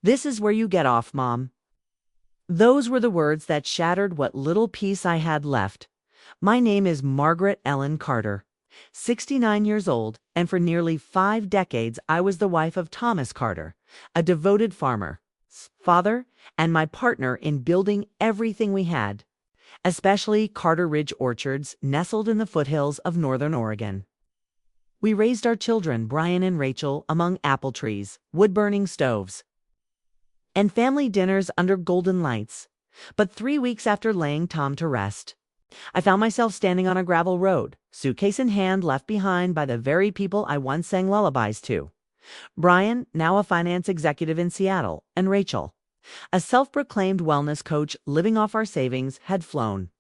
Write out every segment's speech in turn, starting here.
This is where you get off, Mom. Those were the words that shattered what little peace I had left. My name is Margaret Ellen Carter, 69 years old, and for nearly 5 decades I was the wife of Thomas Carter, a devoted farmer, father, and my partner in building everything we had, especially Carter Ridge orchards nestled in the foothills of northern Oregon. We raised our children, Brian and Rachel, among apple trees, wood-burning stoves, and family dinners under golden lights. But 3 weeks after laying Tom to rest, I found myself standing on a gravel road, suitcase in hand, left behind by the very people I once sang lullabies to. Brian, now a finance executive in Seattle, and Rachel, a self-proclaimed wellness coach living off our savings, had flown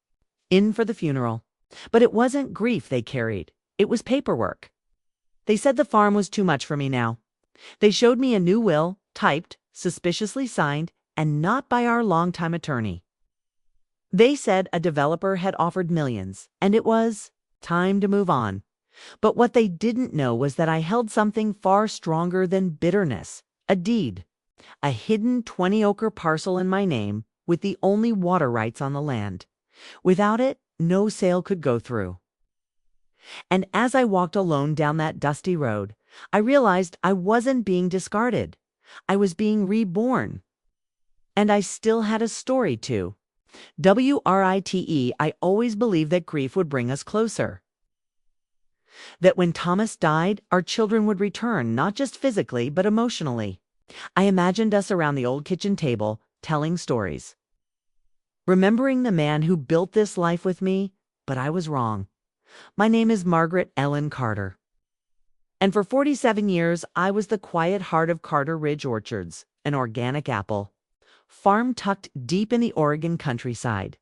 in for the funeral. But it wasn't grief they carried. It was paperwork. They said the farm was too much for me now. They showed me a new will, typed, suspiciously signed, and not by our longtime attorney. They said a developer had offered millions, and it was time to move on. But what they didn't know was that I held something far stronger than bitterness, a deed, a hidden 20-acre parcel in my name with the only water rights on the land. Without it, no sale could go through. And as I walked alone down that dusty road, I realized I wasn't being discarded. I was being reborn. And I still had a story too. WRITE, I always believed that grief would bring us closer. That when Thomas died, our children would return, not just physically, but emotionally. I imagined us around the old kitchen table, telling stories, remembering the man who built this life with me, but I was wrong. My name is Margaret Ellen Carter. And for 47 years, I was the quiet heart of Carter Ridge Orchards, an organic apple farm tucked deep in the Oregon countryside.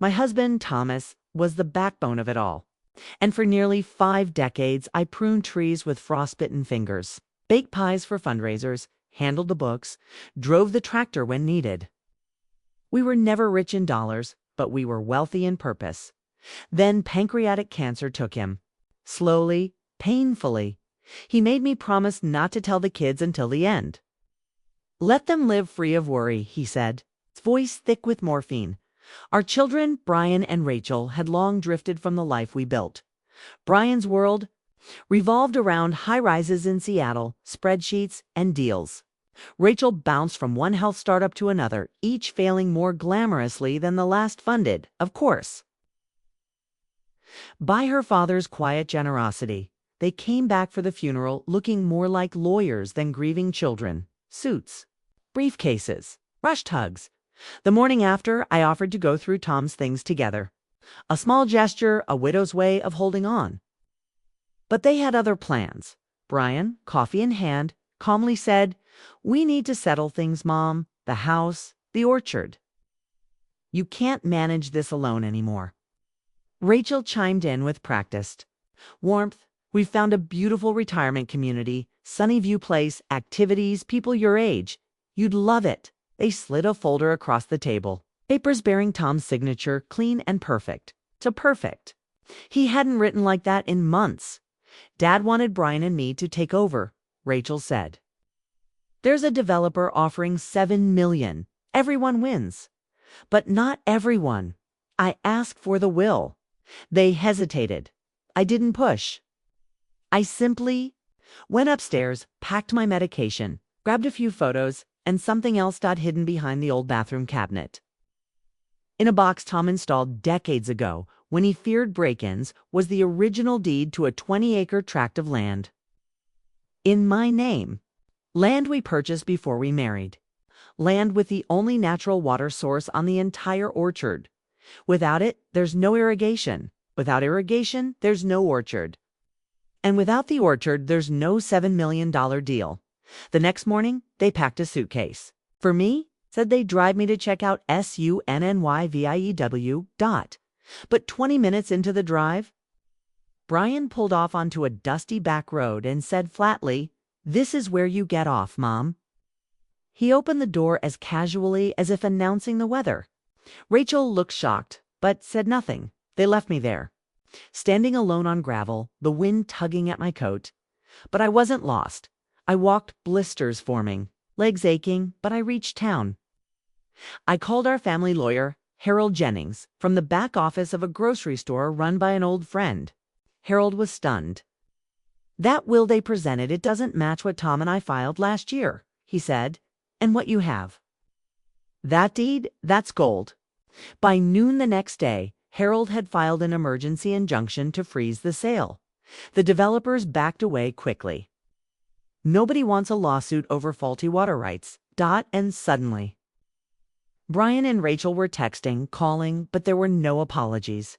My husband, Thomas, was the backbone of it all. And for nearly 5 decades, I pruned trees with frostbitten fingers, baked pies for fundraisers, handled the books, drove the tractor when needed. We were never rich in dollars, but we were wealthy in purpose. Then pancreatic cancer took him. Slowly, painfully. He made me promise not to tell the kids until the end. Let them live free of worry, he said, his voice thick with morphine. Our children, Brian and Rachel, had long drifted from the life we built. Brian's world revolved around high-rises in Seattle, spreadsheets, and deals. Rachel bounced from one health startup to another, each failing more glamorously than the last funded, of course. By her father's quiet generosity, they came back for the funeral looking more like lawyers than grieving children. Suits, briefcases, rushed hugs. The morning after, I offered to go through Tom's things together. A small gesture, a widow's way of holding on. But they had other plans. Brian, coffee in hand, calmly said, "We need to settle things, Mom. The house, the orchard. You can't manage this alone anymore." Rachel chimed in with practiced warmth. "We've found a beautiful retirement community, Sunnyview Place, activities, people your age. You'd love it." They slid a folder across the table, papers bearing Tom's signature, clean and perfect. To perfect. He hadn't written like that in months. Dad wanted Brian and me to take over, Rachel said. "There's a developer offering $7 million. Everyone wins." But not everyone. I asked for the will. They hesitated. I didn't push. I simply went upstairs, packed my medication, grabbed a few photos, and something else hidden behind the old bathroom cabinet. In a box Tom installed decades ago, when he feared break-ins, was the original deed to a 20-acre tract of land. In my name. Land we purchased before we married. Land with the only natural water source on the entire orchard. Without it, there's no irrigation. Without irrigation, there's no orchard. And without the orchard, there's no $7 million deal. The next morning, they packed a suitcase. For me, said they'd drive me to check out SUNNYVIEW. But 20 minutes into the drive, Brian pulled off onto a dusty back road and said flatly, "This is where you get off, Mom." He opened the door as casually as if announcing the weather. Rachel looked shocked, but said nothing. They left me there, standing alone on gravel, the wind tugging at my coat. But I wasn't lost. I walked, blisters forming, legs aching, but I reached town. I called our family lawyer, Harold Jennings, from the back office of a grocery store run by an old friend. Harold was stunned. "That will they presented, it doesn't match what Tom and I filed last year," he said. "And what you have?" "That deed? That's gold." By noon the next day, Harold had filed an emergency injunction to freeze the sale. The developers backed away quickly. Nobody wants a lawsuit over faulty water rights. And suddenly, Brian and Rachel were texting, calling, but there were no apologies.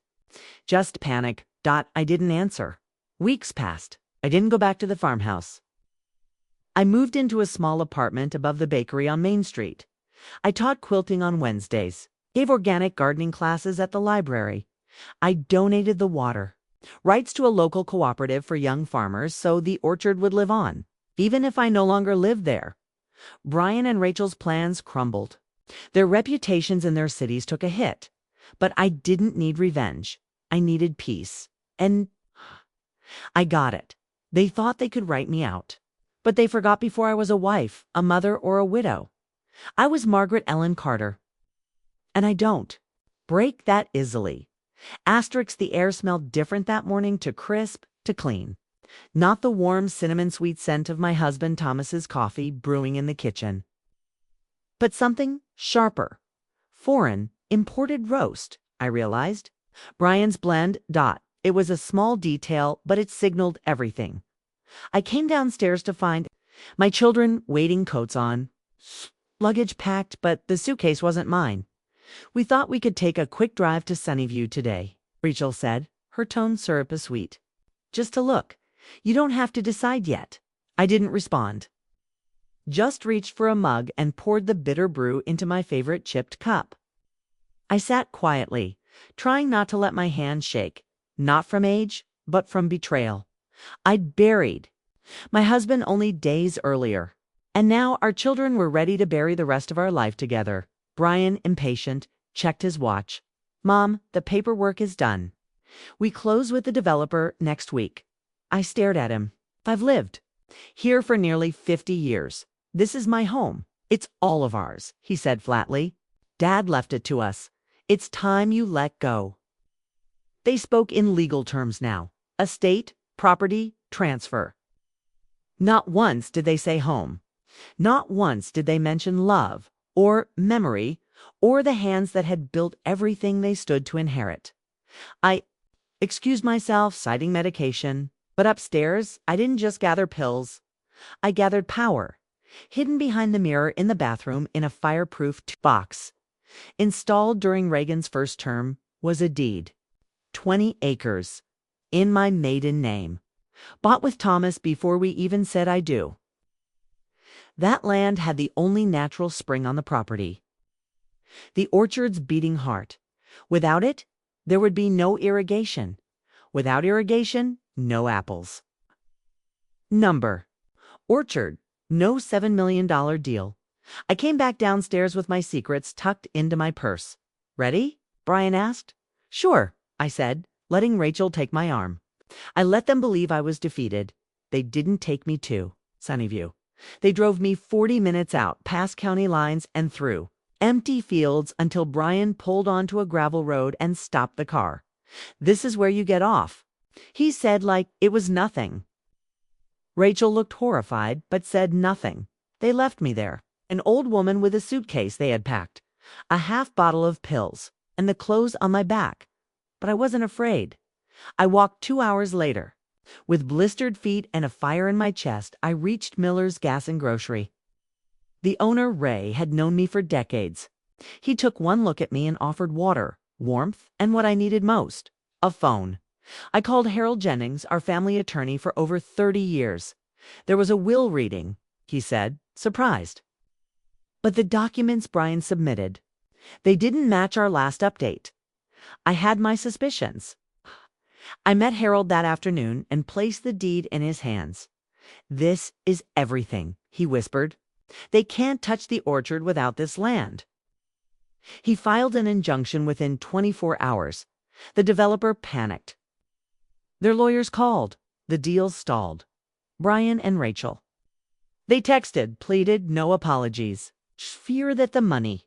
Just panic. I didn't answer. Weeks passed. I didn't go back to the farmhouse. I moved into a small apartment above the bakery on Main Street. I taught quilting on Wednesdays, gave organic gardening classes at the library. I donated the water rights to a local cooperative for young farmers so the orchard would live on, even if I no longer lived there. Brian and Rachel's plans crumbled. Their reputations in their cities took a hit. But I didn't need revenge. I needed peace. And I got it. They thought they could write me out. But they forgot before I was a wife, a mother, or a widow. I was Margaret Ellen Carter. And I don't break that easily. Asterisk, the air smelled different that morning, to crisp, to clean. Not the warm cinnamon-sweet scent of my husband Thomas's coffee brewing in the kitchen. But something sharper. Foreign, imported roast, I realized. Brian's blend. It was a small detail, but it signaled everything. I came downstairs to find my children waiting, coats on, luggage packed, but the suitcase wasn't mine. "We thought we could take a quick drive to Sunnyview today," Rachel said, her tone syrupy-sweet. "Just to look. You don't have to decide yet." I didn't respond. Just reached for a mug and poured the bitter brew into my favorite chipped cup. I sat quietly, trying not to let my hand shake, not from age, but from betrayal. I'd buried my husband only days earlier, and now our children were ready to bury the rest of our life together. Brian, impatient, checked his watch. "Mom, the paperwork is done. We close with the developer next week." I stared at him. "I've lived here for nearly 50 years. This is my home. It's all of ours," he said flatly. "Dad left it to us. It's time you let go." They spoke in legal terms now. Estate, property, transfer. Not once did they say home. Not once did they mention love, or memory, or the hands that had built everything they stood to inherit. I excused myself, citing medication, but upstairs I didn't just gather pills. I gathered power, hidden behind the mirror in the bathroom in a fireproof box. Installed during Reagan's first term was a deed. 20 acres, in my maiden name, bought with Thomas before we even said I do. That land had the only natural spring on the property, the orchard's beating heart. Without it, there would be no irrigation. Without irrigation, no apples. Number: orchard, no $7 million deal. I came back downstairs with my secrets tucked into my purse. "Ready?" Brian asked. "Sure," I said, letting Rachel take my arm. I let them believe I was defeated. They didn't take me to Sunnyview. They drove me 40 minutes out, past county lines and through empty fields until Brian pulled onto a gravel road and stopped the car. "This is where you get off," he said, like it was nothing. Rachel looked horrified, but said nothing. They left me there, an old woman with a suitcase they had packed, a half bottle of pills, and the clothes on my back. But I wasn't afraid. I walked 2 hours later. With blistered feet and a fire in my chest, I reached Miller's Gas and Grocery. The owner, Ray, had known me for decades. He took one look at me and offered water, warmth, and what I needed most, a phone. I called Harold Jennings, our family attorney for over 30 years. "There was a will reading," he said, surprised. "But the documents Brian submitted, they didn't match our last update." I had my suspicions. I met Harold that afternoon and placed the deed in his hands. "This is everything," he whispered. "They can't touch the orchard without this land." He filed an injunction within 24 hours. The developer panicked. Their lawyers called. The deal stalled. Brian and Rachel They texted, pleaded, no apologies. Fear that the money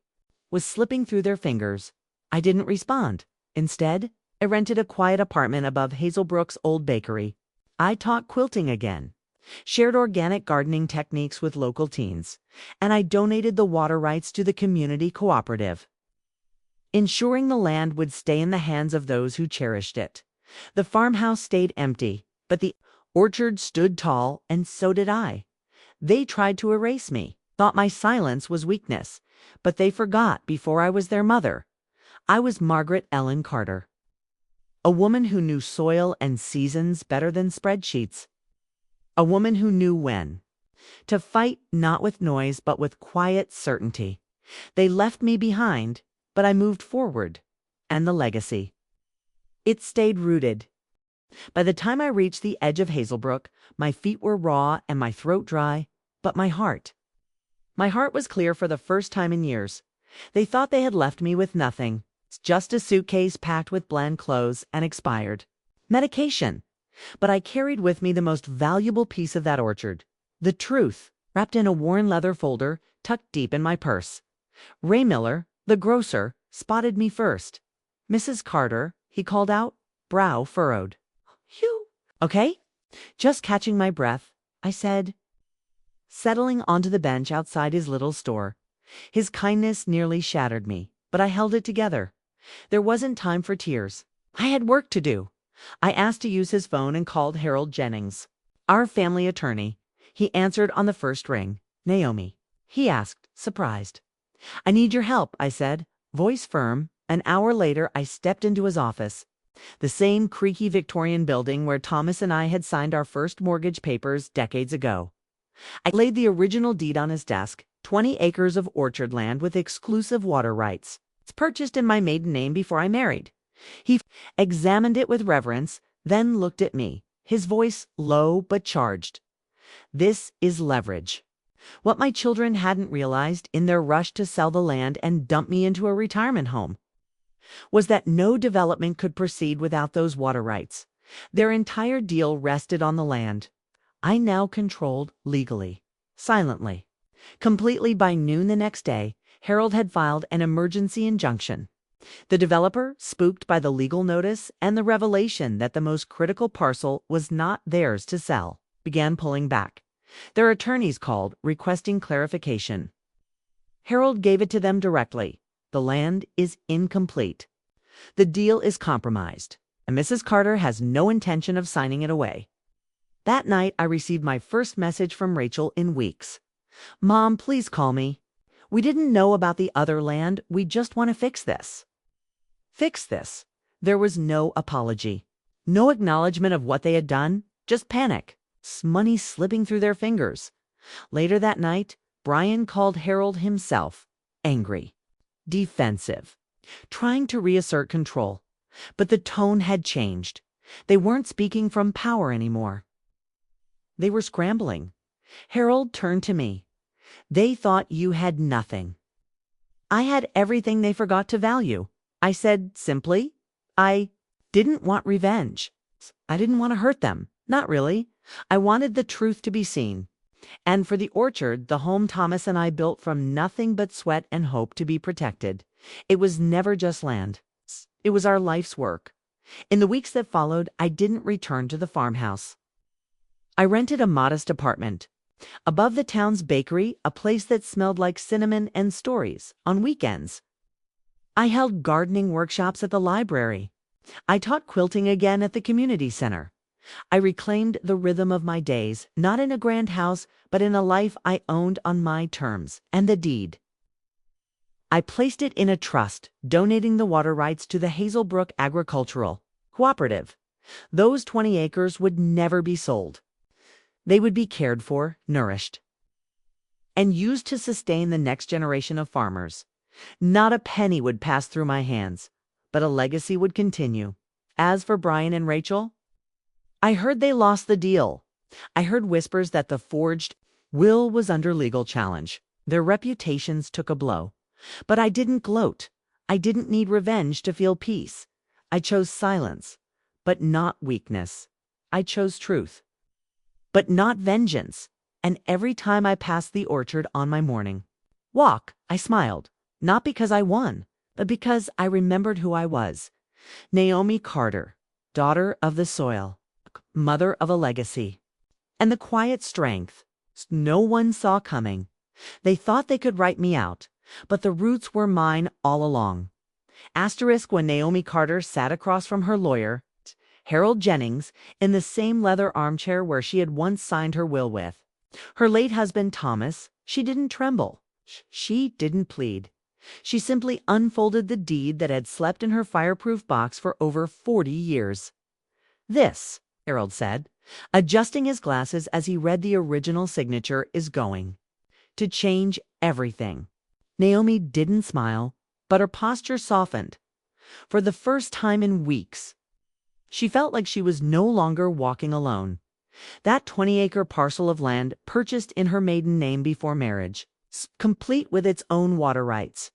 was slipping through their fingers. I didn't respond. Instead, I rented a quiet apartment above Hazelbrook's old bakery. I taught quilting again, shared organic gardening techniques with local teens, and I donated the water rights to the community cooperative, ensuring the land would stay in the hands of those who cherished it. The farmhouse stayed empty, but the orchard stood tall, and so did I. They tried to erase me, thought my silence was weakness, but they forgot before I was their mother. I was Margaret Ellen Carter, a woman who knew soil and seasons better than spreadsheets, a woman who knew when to fight, not with noise but with quiet certainty. They left me behind, but I moved forward, and the legacy, it stayed rooted. By the time I reached the edge of Hazelbrook, my feet were raw and my throat dry, but my heart was clear for the first time in years. They thought they had left me with nothing, just a suitcase packed with bland clothes and expired medication. But I carried with me the most valuable piece of that orchard, the truth, wrapped in a worn leather folder tucked deep in my purse. Ray Miller, the grocer, spotted me first. "Mrs. Carter," he called out, brow furrowed. "You okay?" Just catching my breath, I said, settling onto the bench outside his little store. His kindness nearly shattered me, but I held it together. There wasn't time for tears. I had work to do. I asked to use his phone and called Harold Jennings, our family attorney. He answered on the first ring. "Naomi?" he asked, surprised. "I need your help," I said, voice firm. An hour later, I stepped into his office, the same creaky Victorian building where Thomas and I had signed our first mortgage papers decades ago. I laid the original deed on his desk, 20 acres of orchard land with exclusive water rights. It's purchased in my maiden name before I married. He examined it with reverence, then looked at me, his voice low but charged. "This is leverage." What my children hadn't realized in their rush to sell the land and dump me into a retirement home was that no development could proceed without those water rights. Their entire deal rested on the land I now controlled legally, silently, completely. By noon the next day, Harold had filed an emergency injunction. The developer, spooked by the legal notice and the revelation that the most critical parcel was not theirs to sell, began pulling back. Their attorneys called, requesting clarification. Harold gave it to them directly. "The land is incomplete. The deal is compromised, and Mrs. Carter has no intention of signing it away." That night, I received my first message from Rachel in weeks. "Mom, please call me. We didn't know about the other land. We just want to fix this." Fix this. There was no apology, no acknowledgement of what they had done, just panic, money slipping through their fingers. Later that night, Brian called Harold himself, angry, defensive, trying to reassert control. But the tone had changed. They weren't speaking from power anymore. They were scrambling. Harold turned to me. "They thought you had nothing." "I had everything they forgot to value," I said simply. "I didn't want revenge. I didn't want to hurt them. Not really. I wanted the truth to be seen. And for the orchard, the home Thomas and I built from nothing but sweat and hope, to be protected. It was never just land. It was our life's work." In the weeks that followed, I didn't return to the farmhouse. I rented a modest apartment above the town's bakery, a place that smelled like cinnamon and stories. On weekends, I held gardening workshops at the library. I taught quilting again at the community center. I reclaimed the rhythm of my days, not in a grand house, but in a life I owned on my terms. And the deed, I placed it in a trust, donating the water rights to the Hazelbrook Agricultural Cooperative. Those 20 acres would never be sold. They would be cared for, nourished, and used to sustain the next generation of farmers. Not a penny would pass through my hands, but a legacy would continue. As for Brian and Rachel, I heard they lost the deal. I heard whispers that the forged will was under legal challenge. Their reputations took a blow. But I didn't gloat. I didn't need revenge to feel peace. I chose silence, but not weakness. I chose truth, but not vengeance. and every time I passed the orchard on my morning walk, I smiled, not because I won, but because I remembered who I was. Naomi Carter, daughter of the soil, mother of a legacy, and the quiet strength no one saw coming. They thought they could write me out, but the roots were mine all along. Asterisk when Naomi Carter sat across from her lawyer, Harold Jennings, in the same leather armchair where she had once signed her will with her late husband Thomas, she didn't tremble. She didn't plead. She simply unfolded the deed that had slept in her fireproof box for over 40 years. "This," Harold said, adjusting his glasses as he read the original signature, "is going to change everything." Naomi didn't smile, but her posture softened. For the first time in weeks, she felt like she was no longer walking alone. That 20-acre parcel of land purchased in her maiden name before marriage, complete with its own water rights,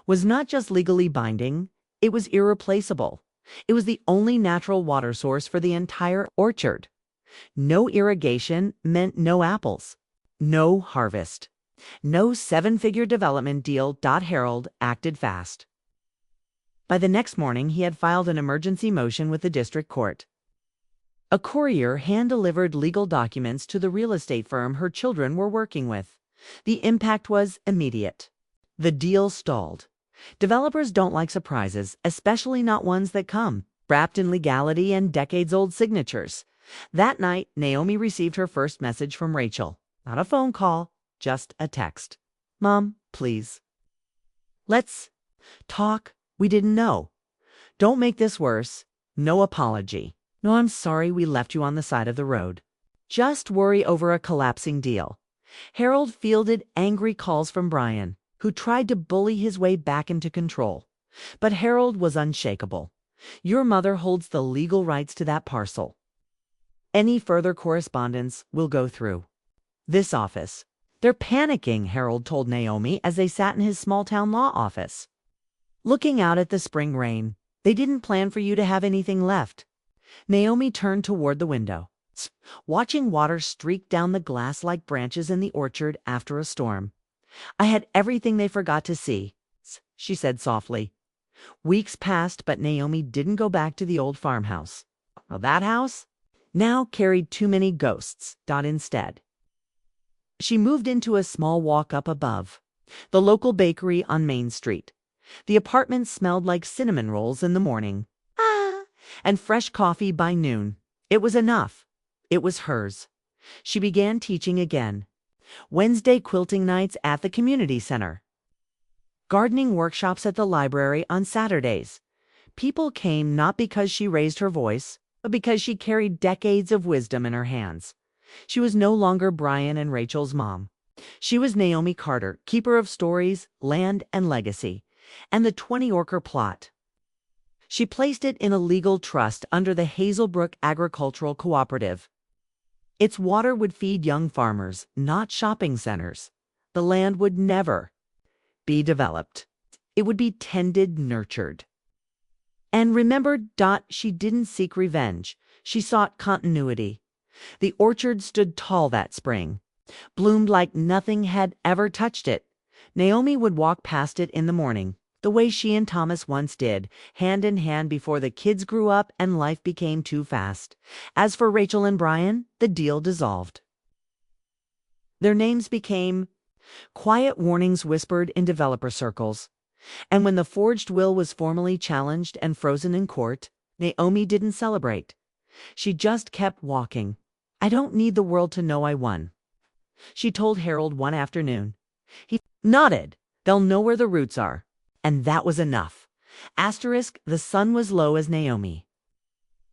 was not just legally binding, it was irreplaceable. It was the only natural water source for the entire orchard. No irrigation meant no apples, no harvest, no seven-figure development deal. Harold acted fast. By the next morning, he had filed an emergency motion with the district court. A courier hand-delivered legal documents to the real estate firm her children were working with. The impact was immediate. The deal stalled. Developers don't like surprises, especially not ones that come wrapped in legality and decades-old signatures. That night, Naomi received her first message from Rachel. Not a phone call, just a text. "Mom, please. Let's talk. We didn't know. Don't make this worse. No apology. No, I'm sorry we left you on the side of the road. Just worry over a collapsing deal." Harold fielded angry calls from Brian, who tried to bully his way back into control. But Harold was unshakable. "Your mother holds the legal rights to that parcel. Any further correspondence will go through this office." "They're panicking," Harold told Naomi as they sat in his small-town law office, looking out at the spring rain. "They didn't plan for you to have anything left." Naomi turned toward the window, watching water streak down the glass-like branches in the orchard after a storm. "I had everything they forgot to see," she said softly. Weeks passed, but Naomi didn't go back to the old farmhouse. Well, that house now carried too many ghosts. Instead, she moved into a small walk up above, the local bakery on Main Street. The apartment smelled like cinnamon rolls in the morning, and fresh coffee by noon. It was enough. It was hers. She began teaching again. Wednesday quilting nights at the community center. Gardening workshops at the library on Saturdays. People came not because she raised her voice, but because she carried decades of wisdom in her hands. She was no longer Brian and Rachel's mom. She was Naomi Carter, keeper of stories, land, and legacy, and the 20-acre plot. She placed it in a legal trust under the Hazelbrook Agricultural Cooperative. Its water would feed young farmers, not shopping centers. The land would never be developed. It would be tended, nurtured. And remembered. She didn't seek revenge. She sought continuity. The orchard stood tall that spring, bloomed like nothing had ever touched it. Naomi would walk past it in the morning, the way she and Thomas once did, hand in hand before the kids grew up and life became too fast. As for Rachel and Brian, the deal dissolved. Their names became quiet warnings whispered in developer circles. And when the forged will was formally challenged and frozen in court, Naomi didn't celebrate. She just kept walking. "I don't need the world to know I won," she told Harold one afternoon. He nodded. "They'll know where the roots are." And that was enough. The sun was low as Naomi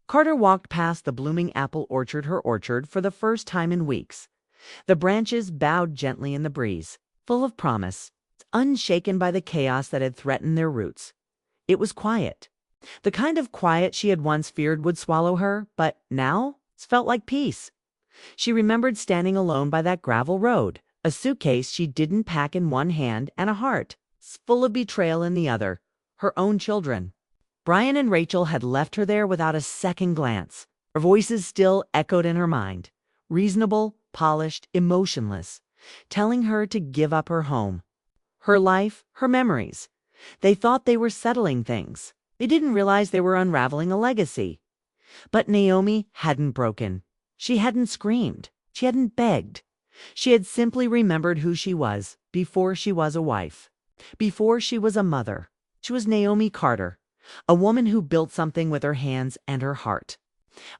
Carter walked past the blooming apple orchard, her orchard, for the first time in weeks. The branches bowed gently in the breeze, full of promise, unshaken by the chaos that had threatened their roots. It was quiet. The kind of quiet she had once feared would swallow her, but now it felt like peace. She remembered standing alone by that gravel road, a suitcase she didn't pack in one hand and a heart full of betrayal in the other, her own children. Brian and Rachel had left her there without a second glance. Their voices still echoed in her mind, reasonable, polished, emotionless, telling her to give up her home, her life, her memories. They thought they were settling things. They didn't realize they were unraveling a legacy. But Naomi hadn't broken. She hadn't screamed. She hadn't begged. She had simply remembered who she was before she was a wife, before she was a mother. She was Naomi Carter, a woman who built something with her hands and her heart,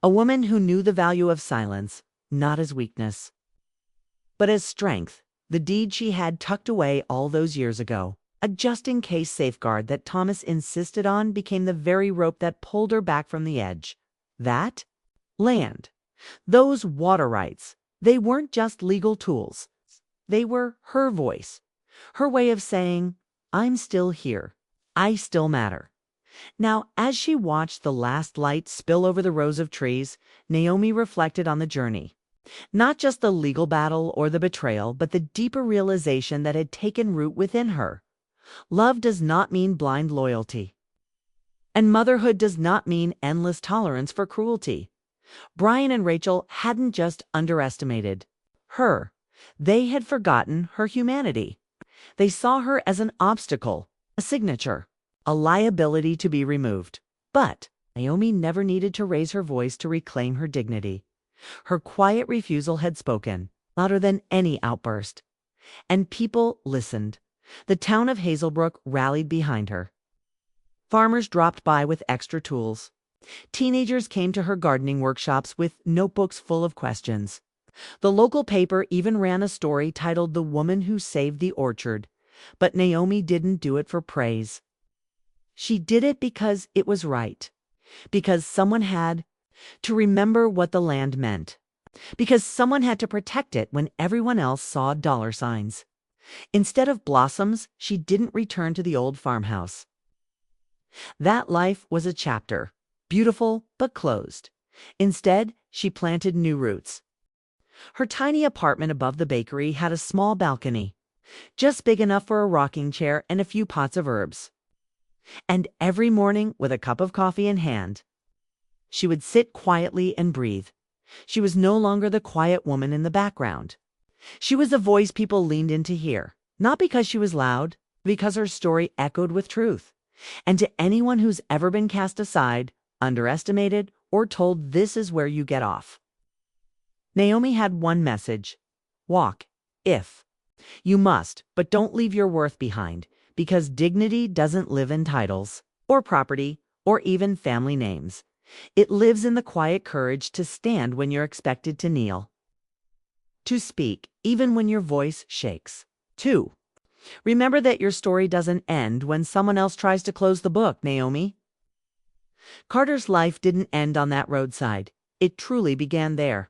a woman who knew the value of silence, not as weakness, but as strength, the deed she had tucked away all those years ago. A just-in-case safeguard that Thomas insisted on became the very rope that pulled her back from the edge. That land, those water rights, they weren't just legal tools. They were her voice, her way of saying, I'm still here. I still matter. Now, as she watched the last light spill over the rows of trees, Naomi reflected on the journey. Not just the legal battle or the betrayal, but the deeper realization that had taken root within her. Love does not mean blind loyalty. And motherhood does not mean endless tolerance for cruelty. Brian and Rachel hadn't just underestimated her. They had forgotten her humanity. They saw her as an obstacle, a signature, a liability to be removed. But Naomi never needed to raise her voice to reclaim her dignity. Her quiet refusal had spoken, louder than any outburst. And people listened. The town of Hazelbrook rallied behind her. Farmers dropped by with extra tools. Teenagers came to her gardening workshops with notebooks full of questions. The local paper even ran a story titled The Woman Who Saved the Orchard. But Naomi didn't do it for praise. She did it because it was right. Because someone had to remember what the land meant. Because someone had to protect it when everyone else saw dollar signs. Instead of blossoms, she didn't return to the old farmhouse. That life was a chapter, beautiful but closed. Instead, she planted new roots. Her tiny apartment above the bakery had a small balcony, just big enough for a rocking chair and a few pots of herbs. And every morning, with a cup of coffee in hand, she would sit quietly and breathe. She was no longer the quiet woman in the background. She was the voice people leaned in to hear, not because she was loud, because her story echoed with truth. And to anyone who's ever been cast aside, underestimated, or told this is where you get off, Naomi had one message: walk, if you must, but don't leave your worth behind, because dignity doesn't live in titles, or property, or even family names. It lives in the quiet courage to stand when you're expected to kneel. To speak, even when your voice shakes. 2. Remember that your story doesn't end when someone else tries to close the book, Naomi. Carter's life didn't end on that roadside. It truly began there.